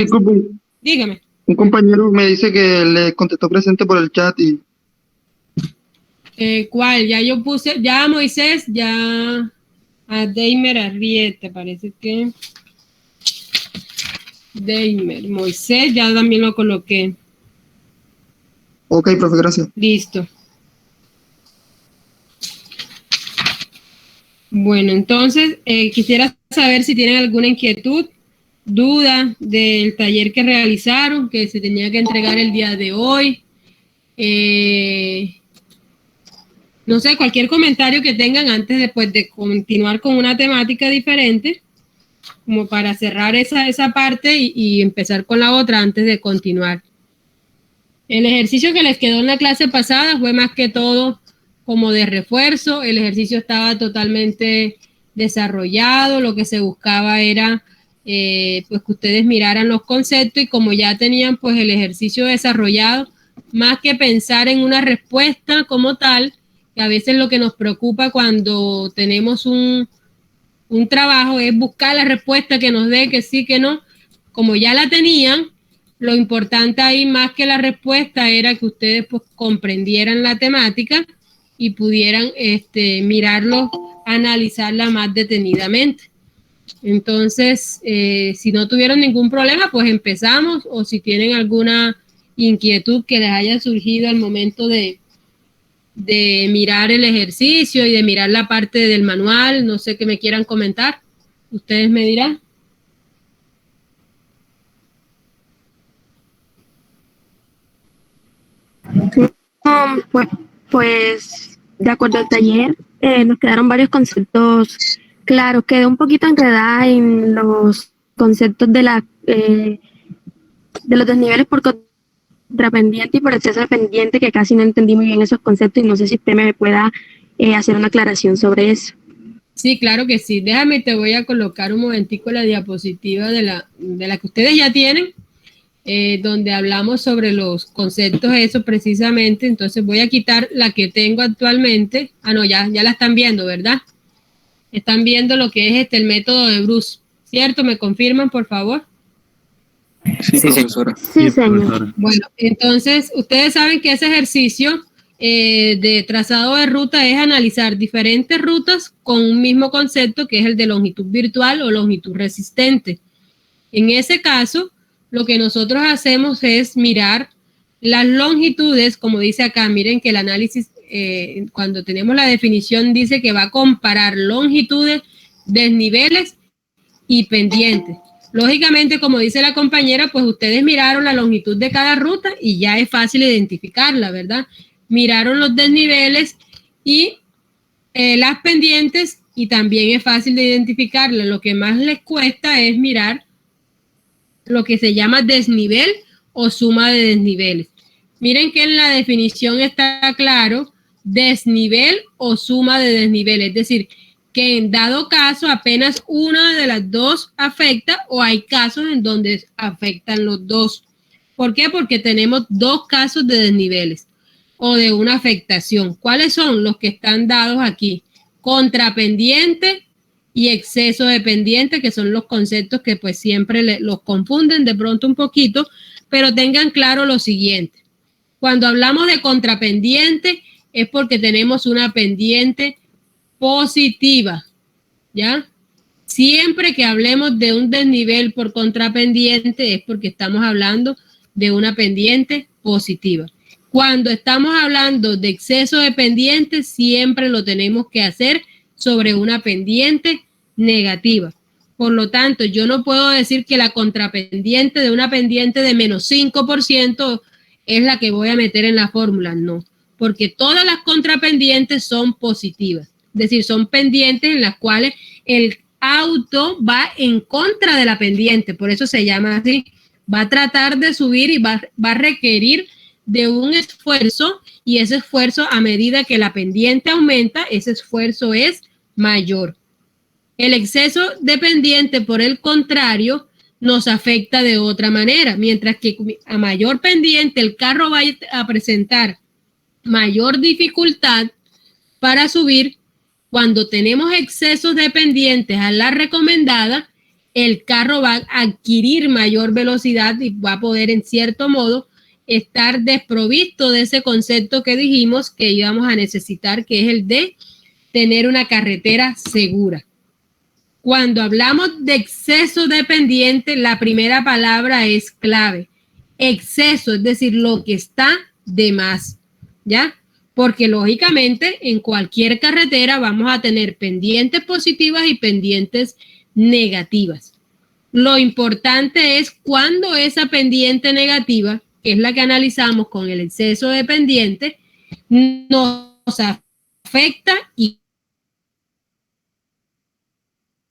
Disculpe, Dígame. un compañero me dice que le contestó presente por el chat y ¿Cuál? Ya yo puse, ya a Moisés, ya a Deimer Arrieta, parece que Deimer, Moisés, ya también lo coloqué. ok, profe, gracias. Listo. Bueno, entonces quisiera saber si tienen alguna inquietud, duda del taller que realizaron, que se tenía que entregar el día de hoy. No sé, cualquier comentario que tengan antes de continuar con una temática diferente, como para cerrar esa parte y empezar con la otra antes de continuar. El ejercicio que les quedó en la clase pasada fue más que todo como de refuerzo. El ejercicio estaba totalmente desarrollado. Lo que se buscaba era pues que ustedes miraran los conceptos y como ya tenían pues el ejercicio desarrollado, más que pensar en una respuesta como tal, que a veces lo que nos preocupa cuando tenemos un trabajo es buscar la respuesta que nos dé que sí, que no. Como ya la tenían, lo importante ahí más que la respuesta era que ustedes pues comprendieran la temática y pudieran mirarlo, analizarla más detenidamente. Entonces, si no tuvieron ningún problema, pues empezamos, o si tienen alguna inquietud que les haya surgido al momento de mirar el ejercicio y de mirar la parte del manual, no sé qué me quieran comentar, ustedes me dirán. Pues, pues, de acuerdo al taller, nos quedaron varios conceptos claros. Quedé un poquito enredada en los conceptos de los desniveles por contrapendiente y por exceso de pendiente, que casi no entendí muy bien esos conceptos y no sé si usted me pueda hacer una aclaración sobre eso. Sí, claro que sí. Déjame, te voy a colocar un momentico la diapositiva de la que ustedes ya tienen, donde hablamos sobre los conceptos, eso precisamente. Entonces voy a quitar la que tengo actualmente. Ah, no, ya la están viendo, ¿verdad? Están viendo lo que es el método de Bruce, ¿cierto? ¿Me confirman, por favor? Sí, profesora. Sí, señor. Bueno, entonces ustedes saben que ese ejercicio de trazado de ruta es analizar diferentes rutas con un mismo concepto que es el de longitud virtual o longitud resistente. En ese caso, lo que nosotros hacemos es mirar las longitudes, como dice acá, miren que el análisis, cuando tenemos la definición, dice que va a comparar longitudes, desniveles y pendientes. Lógicamente, como dice la compañera, pues ustedes miraron la longitud de cada ruta y ya es fácil identificarla, ¿verdad? Miraron los desniveles y las pendientes y también es fácil de identificarla. Lo que más les cuesta es mirar lo que se llama desnivel o suma de desniveles. Miren que en la definición está claro desnivel o suma de desniveles, es decir, que en dado caso apenas una de las dos afecta o hay casos en donde afectan los dos. ¿Por qué? Porque tenemos dos casos de desniveles o de una afectación. ¿Cuáles son los que están dados aquí? Contrapendiente y exceso de pendiente, que son los conceptos que pues siempre los confunden de pronto un poquito, pero tengan claro lo siguiente. Cuando hablamos de contrapendiente es porque tenemos una pendiente positiva, ¿ya? Siempre que hablemos de un desnivel por contrapendiente es porque estamos hablando de una pendiente positiva. Cuando estamos hablando de exceso de pendiente, siempre lo tenemos que hacer sobre una pendiente negativa. Por lo tanto, yo no puedo decir que la contrapendiente de una pendiente de menos 5% es la que voy a meter en la fórmula, no, porque todas las contrapendientes son positivas, es decir, son pendientes en las cuales el auto va en contra de la pendiente, por eso se llama así, va a tratar de subir y va a requerir de un esfuerzo y ese esfuerzo a medida que la pendiente aumenta, ese esfuerzo es mayor. El exceso de pendiente, por el contrario, nos afecta de otra manera, mientras que a mayor pendiente el carro va a presentar mayor dificultad para subir. Cuando tenemos excesos de pendientes a la recomendada, el carro va a adquirir mayor velocidad y va a poder en cierto modo estar desprovisto de ese concepto que dijimos que íbamos a necesitar, que es el de tener una carretera segura. Cuando hablamos de exceso de pendiente, la primera palabra es clave. Exceso, es decir, lo que está de más, ¿ya? Porque lógicamente en cualquier carretera vamos a tener pendientes positivas y pendientes negativas. Lo importante es cuando esa pendiente negativa, que es la que analizamos con el exceso de pendiente, nos afecta y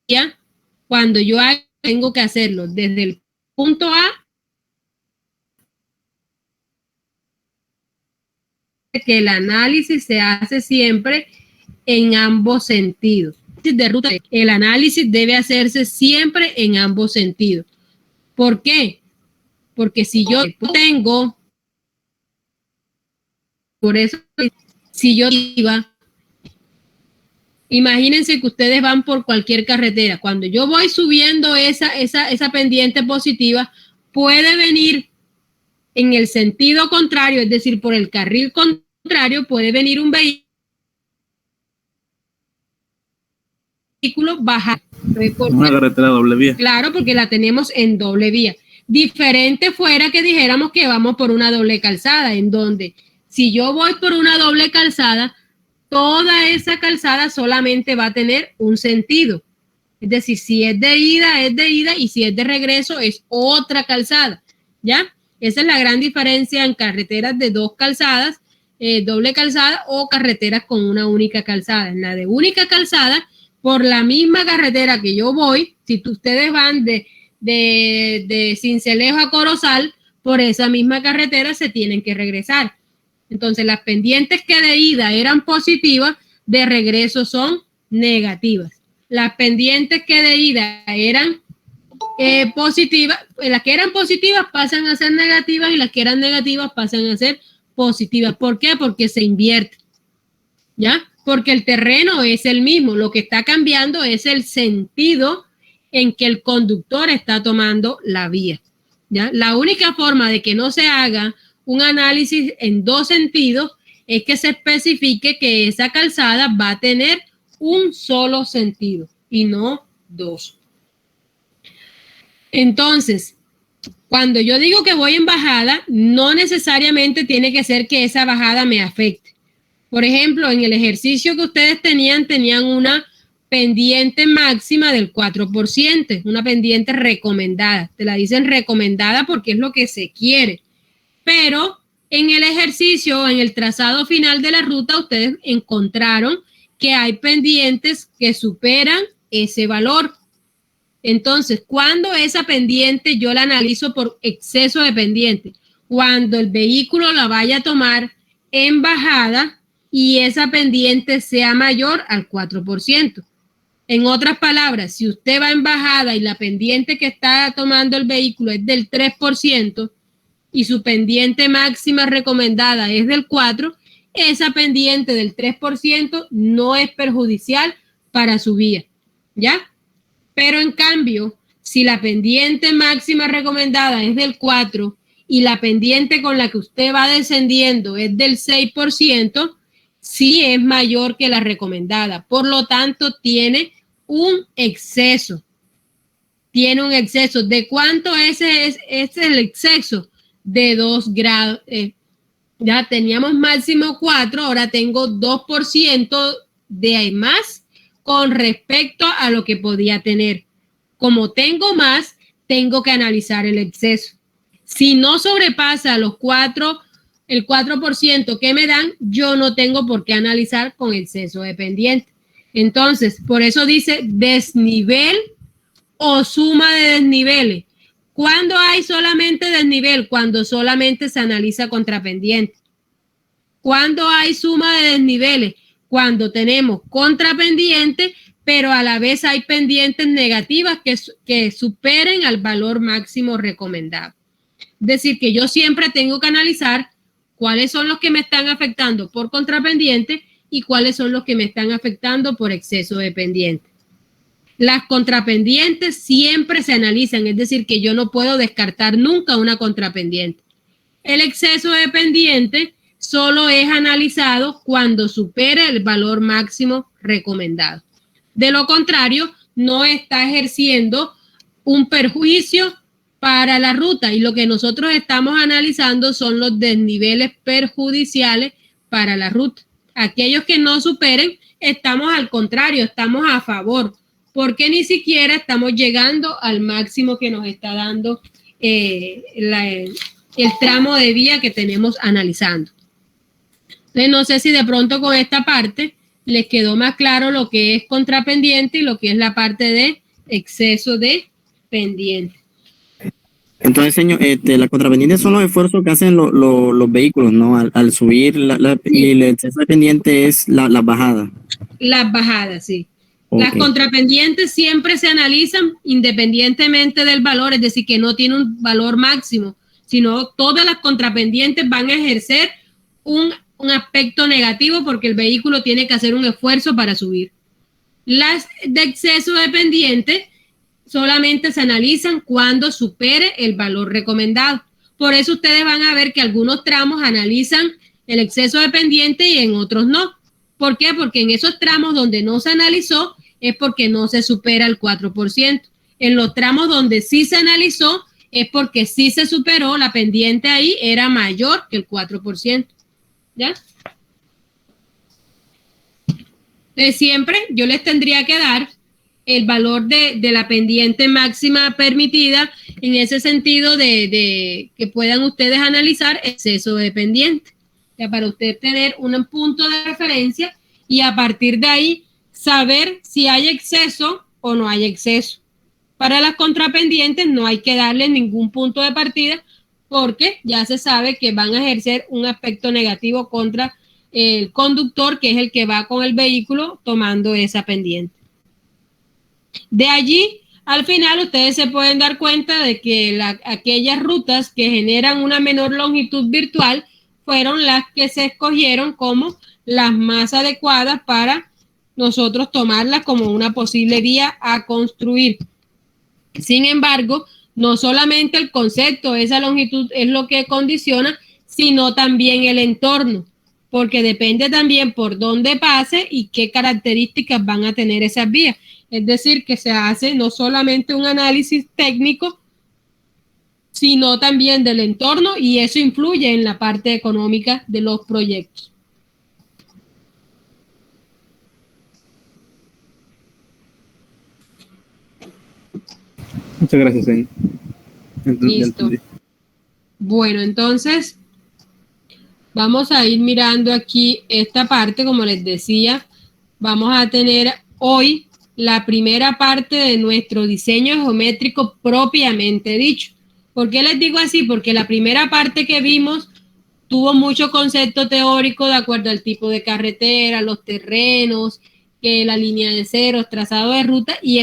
ya cuando yo tengo que hacerlo desde el punto A, que el análisis se hace siempre en ambos sentidos. De ruta, el análisis debe hacerse siempre en ambos sentidos. ¿Por qué? Porque si yo tengo, por eso, si yo iba, imagínense que ustedes van por cualquier carretera. Cuando yo voy subiendo esa pendiente positiva, puede venir en el sentido contrario, es decir, por el carril contrario, puede venir un vehículo bajar. Una carretera doble vía. Claro, porque la tenemos en doble vía. Diferente fuera que dijéramos que vamos por una doble calzada, en donde si yo voy por una doble calzada, toda esa calzada solamente va a tener un sentido. Es decir, si es de ida, y si es de regreso, es otra calzada, ¿ya? Esa es la gran diferencia en carreteras de dos calzadas, doble calzada o carreteras con una única calzada. En la de única calzada, por la misma carretera que yo voy, si ustedes van de Sincelejo a Corozal, por esa misma carretera se tienen que regresar. Entonces, las pendientes que de ida eran positivas, de regreso son negativas. Las pendientes que de ida eran positivas, las que eran positivas pasan a ser negativas y las que eran negativas pasan a ser positivas. ¿Por qué? Porque se invierte, ¿ya? Porque el terreno es el mismo. Lo que está cambiando es el sentido en que el conductor está tomando la vía, ¿ya? La única forma de que no se haga un análisis en dos sentidos es que se especifique que esa calzada va a tener un solo sentido y no dos. Entonces, cuando yo digo que voy en bajada, no necesariamente tiene que ser que esa bajada me afecte. Por ejemplo, en el ejercicio que ustedes tenían una pendiente máxima del 4%, una pendiente recomendada. Te la dicen recomendada porque es lo que se quiere. Pero en el ejercicio, en el trazado final de la ruta, ustedes encontraron que hay pendientes que superan ese valor. Entonces, cuando esa pendiente yo la analizo por exceso de pendiente, cuando el vehículo la vaya a tomar en bajada y esa pendiente sea mayor al 4%. En otras palabras, si usted va en bajada y la pendiente que está tomando el vehículo es del 3%, y su pendiente máxima recomendada es del 4%, esa pendiente del 3% no es perjudicial para su vía, ¿ya? Pero en cambio, si la pendiente máxima recomendada es del 4% y la pendiente con la que usted va descendiendo es del 6%, sí es mayor que la recomendada. Por lo tanto, tiene un exceso. Tiene un exceso. ¿De cuánto es el exceso? De 2 grados. Ya teníamos máximo 4, ahora tengo 2% de más con respecto a lo que podía tener. Como tengo más, tengo que analizar el exceso. Si no sobrepasa el 4% que me dan, yo no tengo por qué analizar con exceso de pendiente. Entonces, por eso dice desnivel o suma de desniveles. ¿Cuándo hay solamente desnivel? Cuando solamente se analiza contrapendiente. ¿Cuándo hay suma de desniveles? Cuando tenemos contrapendiente, pero a la vez hay pendientes negativas que superen al valor máximo recomendado. Es decir, que yo siempre tengo que analizar cuáles son los que me están afectando por contrapendiente y cuáles son los que me están afectando por exceso de pendiente. Las contrapendientes siempre se analizan, es decir, que yo no puedo descartar nunca una contrapendiente. El exceso de pendiente solo es analizado cuando supere el valor máximo recomendado. De lo contrario, no está ejerciendo un perjuicio para la ruta, y lo que nosotros estamos analizando son los desniveles perjudiciales para la ruta. Aquellos que no superen, estamos al contrario, estamos a favor, porque ni siquiera estamos llegando al máximo que nos está dando el tramo de vía que tenemos analizando. Entonces, no sé si de pronto con esta parte les quedó más claro lo que es contrapendiente y lo que es la parte de exceso de pendiente. Entonces, señor, la contrapendiente son los esfuerzos que hacen los vehículos, ¿no? Al subir, y el exceso de pendiente es la bajada. Las bajadas, sí. Okay. Las contrapendientes siempre se analizan independientemente del valor, es decir, que no tiene un valor máximo, sino todas las contrapendientes van a ejercer un aspecto negativo porque el vehículo tiene que hacer un esfuerzo para subir. Las de exceso de pendiente solamente se analizan cuando supere el valor recomendado. Por eso ustedes van a ver que algunos tramos analizan el exceso de pendiente y en otros no. ¿Por qué? Porque en esos tramos donde no se analizó es porque no se supera el 4%. En los tramos donde sí se analizó es porque sí se superó, la pendiente ahí era mayor que el 4%. ¿Ya? Entonces siempre yo les tendría que dar el valor de la pendiente máxima permitida en ese sentido de que puedan ustedes analizar exceso de pendiente, ya para usted tener un punto de referencia y a partir de ahí saber si hay exceso o no hay exceso. Para las contrapendientes no hay que darle ningún punto de partida porque ya se sabe que van a ejercer un aspecto negativo contra el conductor, que es el que va con el vehículo tomando esa pendiente. De allí, al final, ustedes se pueden dar cuenta de que aquellas rutas que generan una menor longitud virtual fueron las que se escogieron como las más adecuadas para nosotros tomarlas como una posible vía a construir. Sin embargo, no solamente el concepto, esa longitud es lo que condiciona, sino también el entorno, porque depende también por dónde pase y qué características van a tener esas vías. Es decir, que se hace no solamente un análisis técnico, sino también del entorno y eso influye en la parte económica de los proyectos. Muchas gracias, señor. Listo. Bueno, entonces vamos a ir mirando aquí esta parte, como les decía, vamos a tener hoy la primera parte de nuestro diseño geométrico propiamente dicho. ¿Por qué les digo así? Porque la primera parte que vimos tuvo mucho concepto teórico de acuerdo al tipo de carretera, los terrenos, que la línea de ceros, trazado de ruta, y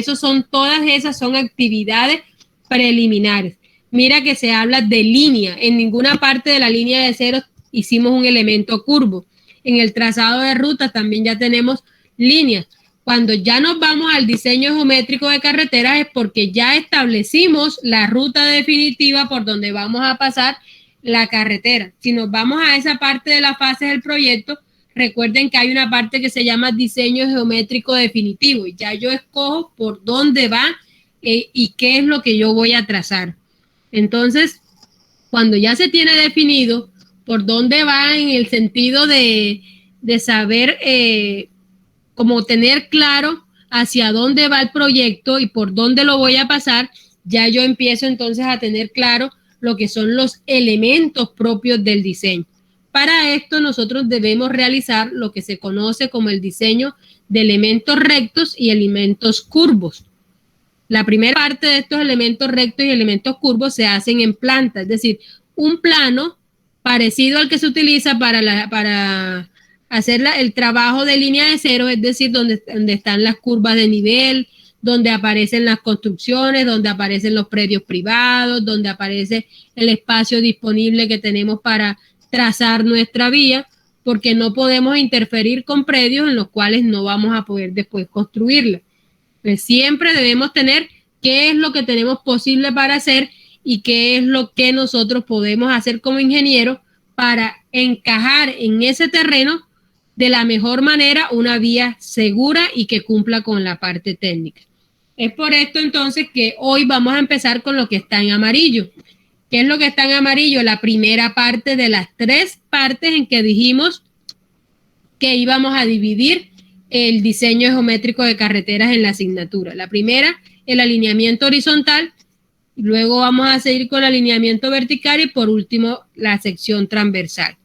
todas esas son actividades preliminares. Mira que se habla de línea, en ninguna parte de la línea de ceros hicimos un elemento curvo. En el trazado de ruta también ya tenemos líneas. Cuando ya nos vamos al diseño geométrico de carreteras es porque ya establecimos la ruta definitiva por donde vamos a pasar la carretera. Si nos vamos a esa parte de las fases del proyecto, recuerden que hay una parte que se llama diseño geométrico definitivo y ya yo escojo por dónde va y qué es lo que yo voy a trazar. Entonces, cuando ya se tiene definido por dónde va en el sentido de saber como tener claro hacia dónde va el proyecto y por dónde lo voy a pasar, ya yo empiezo entonces a tener claro lo que son los elementos propios del diseño. Para esto nosotros debemos realizar lo que se conoce como el diseño de elementos rectos y elementos curvos. La primera parte de estos elementos rectos y elementos curvos se hacen en planta, es decir, un plano parecido al que se utiliza para hacer el trabajo de línea de cero, es decir, donde están las curvas de nivel, donde aparecen las construcciones, donde aparecen los predios privados, donde aparece el espacio disponible que tenemos para trazar nuestra vía, porque no podemos interferir con predios en los cuales no vamos a poder después construirla. Pues siempre debemos tener qué es lo que tenemos posible para hacer y qué es lo que nosotros podemos hacer como ingenieros para encajar en ese terreno de la mejor manera una vía segura y que cumpla con la parte técnica. Es por esto entonces que hoy vamos a empezar con lo que está en amarillo. ¿Qué es lo que está en amarillo? La primera parte de las 3 partes en que dijimos que íbamos a dividir el diseño geométrico de carreteras en la asignatura. La primera, el alineamiento horizontal, luego vamos a seguir con el alineamiento vertical y por último la sección transversal.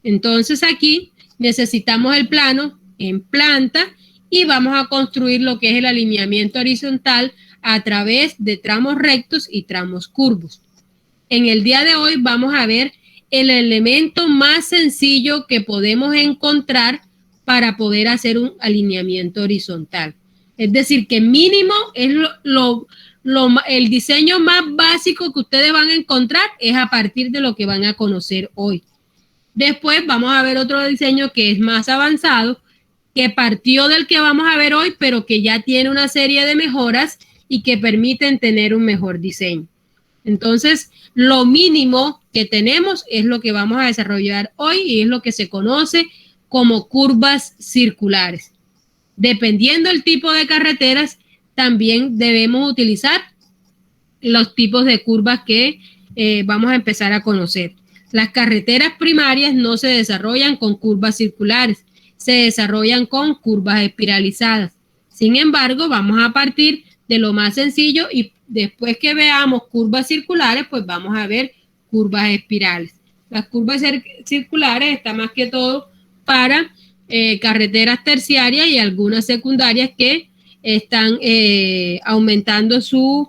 Entonces aquí necesitamos el plano en planta y vamos a construir lo que es el alineamiento horizontal a través de tramos rectos y tramos curvos. En el día de hoy vamos a ver el elemento más sencillo que podemos encontrar para poder hacer un alineamiento horizontal. Es decir, que mínimo es el diseño más básico que ustedes van a encontrar es a partir de lo que van a conocer hoy. Después vamos a ver otro diseño que es más avanzado, que partió del que vamos a ver hoy, pero que ya tiene una serie de mejoras y que permiten tener un mejor diseño. Entonces, lo mínimo que tenemos es lo que vamos a desarrollar hoy y es lo que se conoce como curvas circulares. Dependiendo del tipo de carreteras, también debemos utilizar los tipos de curvas que vamos a empezar a conocer. Las carreteras primarias no se desarrollan con curvas circulares, se desarrollan con curvas espiralizadas. Sin embargo, vamos a partir de lo más sencillo y después que veamos curvas circulares, pues vamos a ver curvas espirales. Las curvas circulares están más que todo para carreteras terciarias y algunas secundarias que están aumentando su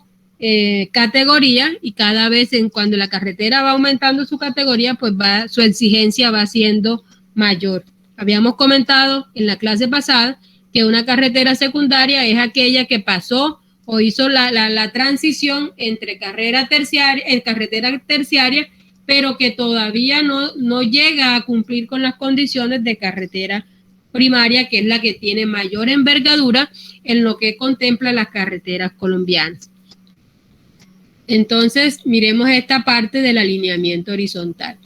categoría y cada vez cuando la carretera va aumentando su categoría, pues su exigencia va siendo mayor. Habíamos comentado en la clase pasada que una carretera secundaria es aquella que pasó o hizo la transición entre carretera terciaria, pero que todavía no llega a cumplir con las condiciones de carretera primaria, que es la que tiene mayor envergadura en lo que contempla las carreteras colombianas. Entonces, miremos esta parte del alineamiento horizontal.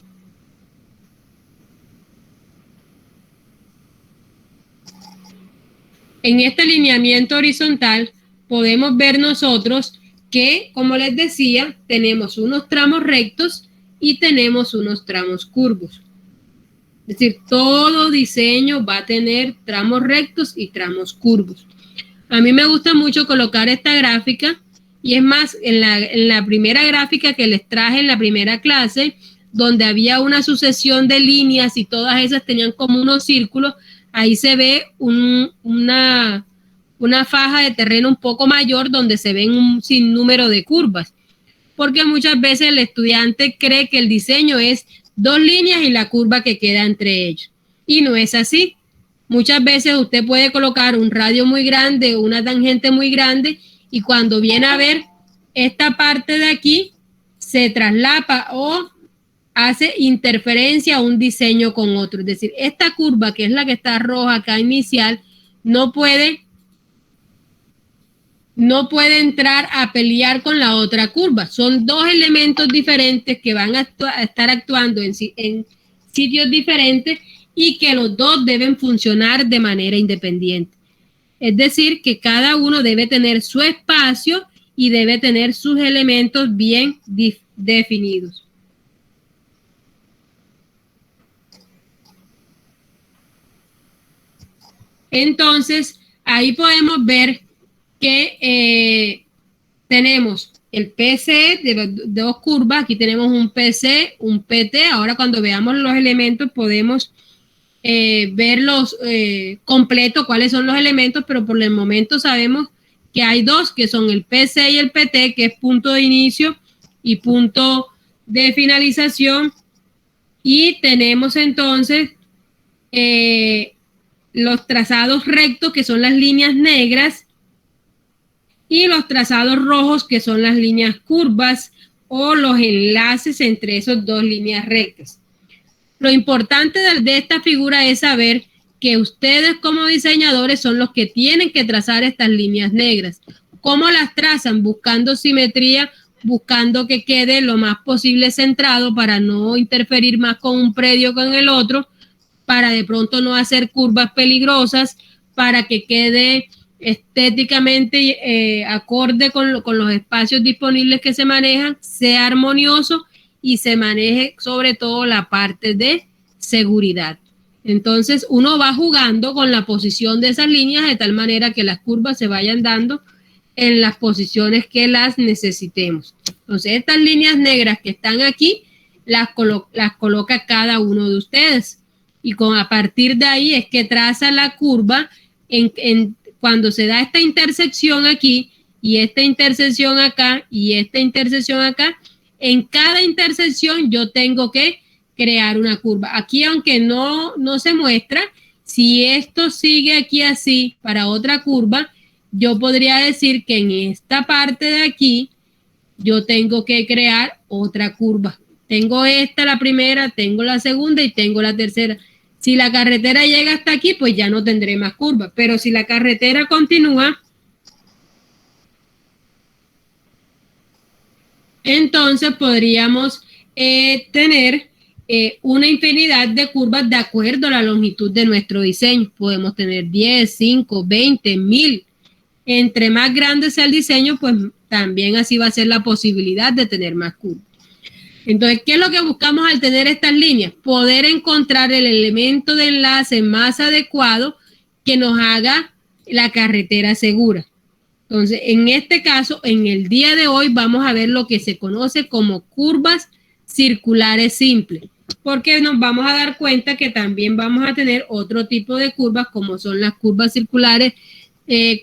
En este alineamiento horizontal podemos ver nosotros que, como les decía, tenemos unos tramos rectos y tenemos unos tramos curvos. Es decir, todo diseño va a tener tramos rectos y tramos curvos. A mí me gusta mucho colocar esta gráfica y es más, en la primera gráfica que les traje en la primera clase, donde había una sucesión de líneas y todas esas tenían como unos círculos, ahí se ve una faja de terreno un poco mayor donde se ven un sinnúmero de curvas, porque muchas veces el estudiante cree que el diseño es 2 líneas y la curva que queda entre ellos, y no es así. Muchas veces usted puede colocar un radio muy grande o una tangente muy grande y cuando viene a ver esta parte de aquí se traslapa o hace interferencia a un diseño con otro. Es decir, esta curva que es la que está roja acá inicial no puede entrar a pelear con la otra curva. Son 2 elementos diferentes que van a estar actuando en sitios diferentes y que los 2 deben funcionar de manera independiente. Es decir, que cada uno debe tener su espacio y debe tener sus elementos bien definidos. Entonces, ahí podemos ver que tenemos el PC de 2 curvas. Aquí tenemos un PC, un PT. Ahora cuando veamos los elementos podemos verlos completos, cuáles son los elementos, pero por el momento sabemos que hay 2, que son el PC y el PT, que es punto de inicio y punto de finalización. Y tenemos entonces los trazados rectos, que son las líneas negras, y los trazados rojos, que son las líneas curvas o los enlaces entre esas 2 líneas rectas. Lo importante de esta figura es saber que ustedes como diseñadores son los que tienen que trazar estas líneas negras. ¿Cómo las trazan? Buscando simetría, buscando que quede lo más posible centrado para no interferir más con un predio con el otro, para de pronto no hacer curvas peligrosas, para que quede estéticamente acorde con los espacios disponibles que se manejan, sea armonioso y se maneje sobre todo la parte de seguridad. Entonces uno va jugando con la posición de esas líneas de tal manera que las curvas se vayan dando en las posiciones que las necesitemos. Entonces estas líneas negras que están aquí las coloca cada uno de ustedes y a partir de ahí es que traza la curva cuando se da esta intersección aquí y esta intersección acá y esta intersección acá. En cada intersección yo tengo que crear una curva. Aquí, aunque no se muestra, si esto sigue aquí así para otra curva, yo podría decir que en esta parte de aquí yo tengo que crear otra curva. Tengo esta, la primera, tengo la segunda y tengo la tercera. Si la carretera llega hasta aquí, pues ya no tendré más curvas. Pero si la carretera continúa, entonces podríamos tener una infinidad de curvas de acuerdo a la longitud de nuestro diseño. Podemos tener 10, 5, 20, 1000. Entre más grande sea el diseño, pues también así va a ser la posibilidad de tener más curvas. Entonces, ¿qué es lo que buscamos al tener estas líneas? Poder encontrar el elemento de enlace más adecuado que nos haga la carretera segura. Entonces, en este caso, en el día de hoy vamos a ver lo que se conoce como curvas circulares simples, porque nos vamos a dar cuenta que también vamos a tener otro tipo de curvas como son las curvas circulares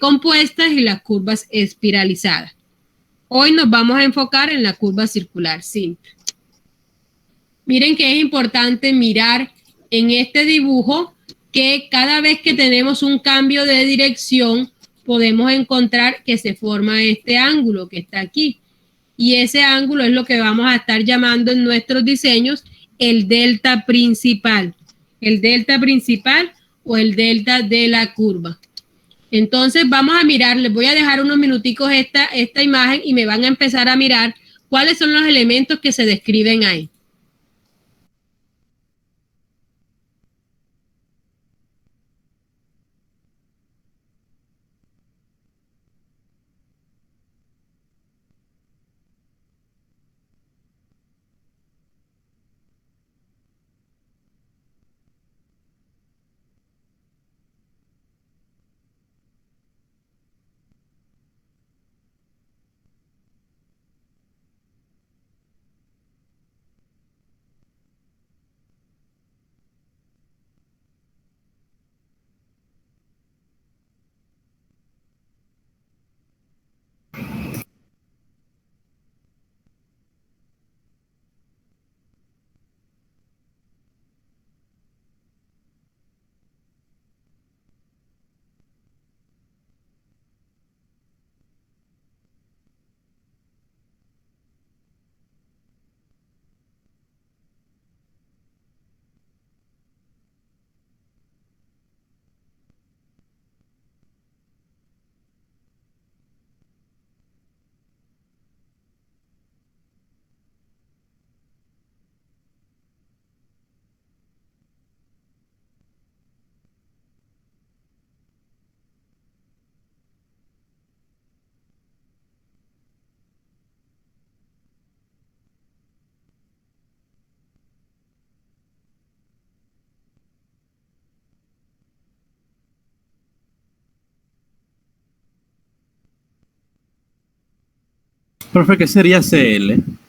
compuestas y las curvas espiralizadas. Hoy nos vamos a enfocar en la curva circular simple. Miren que es importante mirar en este dibujo que cada vez que tenemos un cambio de dirección podemos encontrar que se forma este ángulo que está aquí. Y ese ángulo es lo que vamos a estar llamando en nuestros diseños el delta principal. El delta principal o el delta de la curva. Entonces vamos a mirar, les voy a dejar unos minuticos esta imagen y me van a empezar a mirar cuáles son los elementos que se describen ahí. Profe, ¿qué sería CL?